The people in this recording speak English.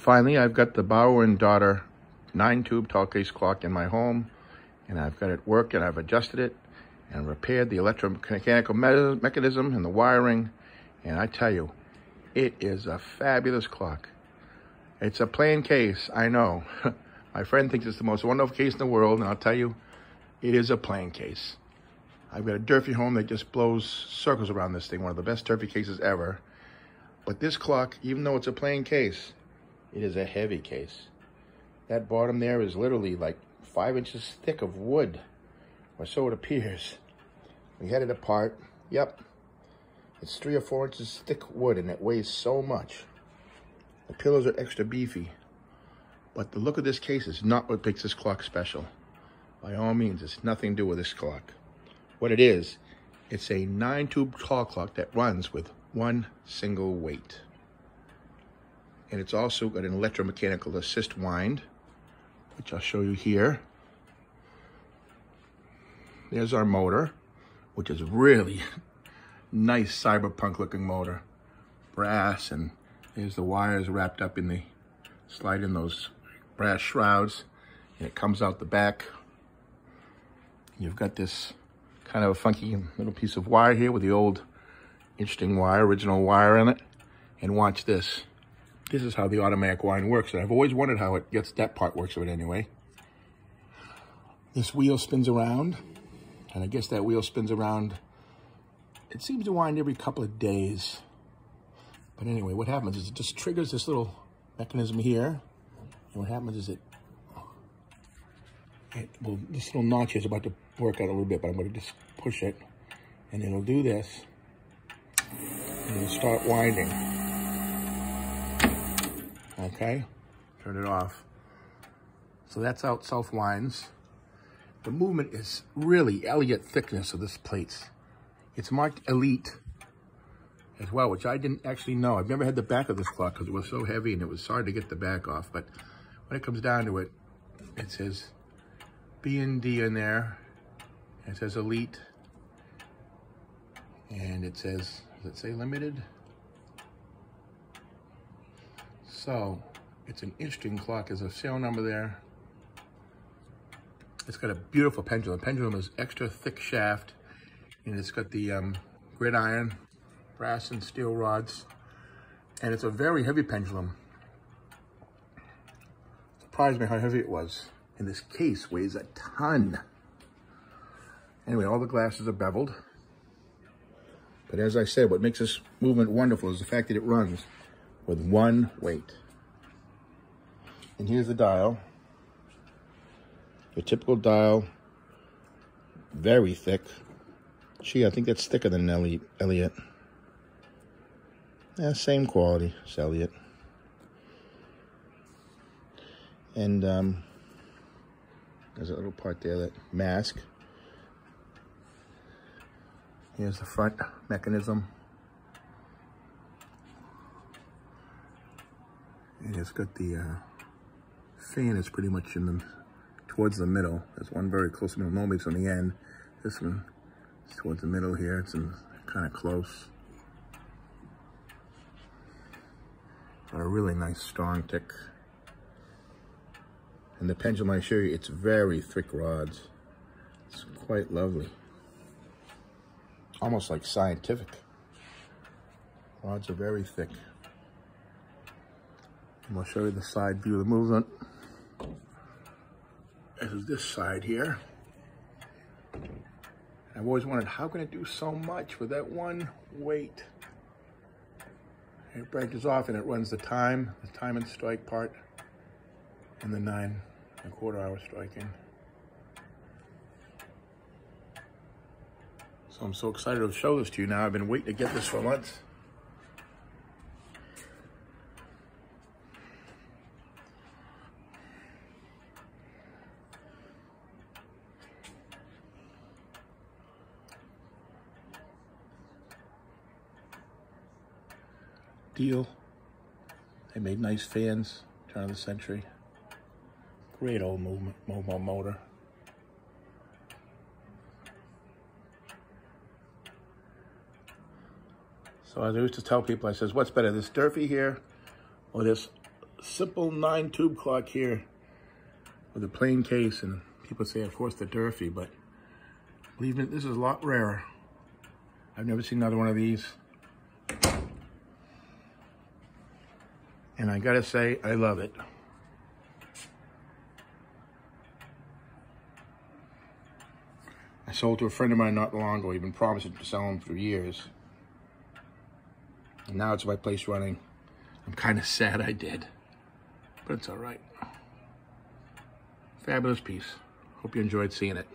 Finally, I've got the Bauer & Daughter 9-tube tall case clock in my home, and I've got it work, and I've adjusted it and repaired the electromechanical mechanism and the wiring, and I tell you, it is a fabulous clock. It's a plain case, I know. My friend thinks it's the most wonderful case in the world, and I'll tell you, it is a plain case. I've got a Durfee home that just blows circles around this thing, one of the best Durfee cases ever. But this clock, even though it's a plain case, it is a heavy case. That bottom there is literally like 5 inches thick of wood, or so it appears. We had it apart. Yep, it's 3 or 4 inches thick wood, and it weighs so much. The pillows are extra beefy, but the look of this case is not what makes this clock special. By all means, it's nothing to do with this clock. What it is, it's a 9-tube tall clock that runs with one single weight. And it's also got an electromechanical assist wind, which I'll show you here. There's our motor, which is really nice cyberpunk looking motor. Brass, and there's the wires wrapped up in the, slide in those brass shrouds, and it comes out the back. You've got this kind of a funky little piece of wire here with the old interesting wire, original wire in it. And watch this. This is how the automatic wind works. And I've always wondered how it gets, that part works of it anyway. This wheel spins around, and I guess that wheel spins around, it seems to wind every couple of days. But anyway, what happens is it just triggers this little mechanism here. And what happens is well, this little notch is about to work out a little bit, but I'm going to just push it, and it'll do this, and it'll start winding. Okay, turn it off. So that's how it self-winds. The movement is really Elliott thickness of this plate. It's marked Elite as well, which I didn't actually know. I've never had the back of this clock because it was so heavy and it was hard to get the back off. But when it comes down to it, it says B&D in there. It says Elite. And it says, does it say limited? So it's an interesting clock. There's a serial number there. It's got a beautiful pendulum. The pendulum is extra thick shaft, and it's got the gridiron, brass and steel rods, and it's a very heavy pendulum. Surprised me how heavy it was. And this case weighs a ton. Anyway, all the glasses are beveled. But as I said, what makes this movement wonderful is the fact that it runs with one weight. And here's the dial. Your typical dial, very thick. Gee, I think that's thicker than Elliott. Yeah, same quality as Elliott. And there's a little part there, that mask. Here's the front mechanism. And it's got the fan is pretty much in the towards the middle. There's one very close to the middle. Normally it's on the end. This one is towards the middle here. It's kind of close. Got a really nice strong tick. And the pendulum I show you, it's very thick rods. It's quite lovely. Almost like scientific. Rods are very thick. And I'll show you the side view of the movement. This is this side here. I've always wondered, how can it do so much with that one weight? It branches off and it runs the time and strike part, and the 9 1/4 hour striking. So I'm so excited to show this to you now. I've been waiting to get this for months. Deal. They made nice fans, turn of the century. Great old mobile motor. So as I used to tell people, I says, what's better, this Durfee here or this simple 9-tube clock here with a plain case, and people say, of course, they're Durfee, but believe me, this is a lot rarer. I've never seen another one of these. And I gotta say, I love it. I sold to a friend of mine not long ago. He'd been promising to sell them for years. And now it's my place running. I'm kind of sad I did, but it's all right. Fabulous piece. Hope you enjoyed seeing it.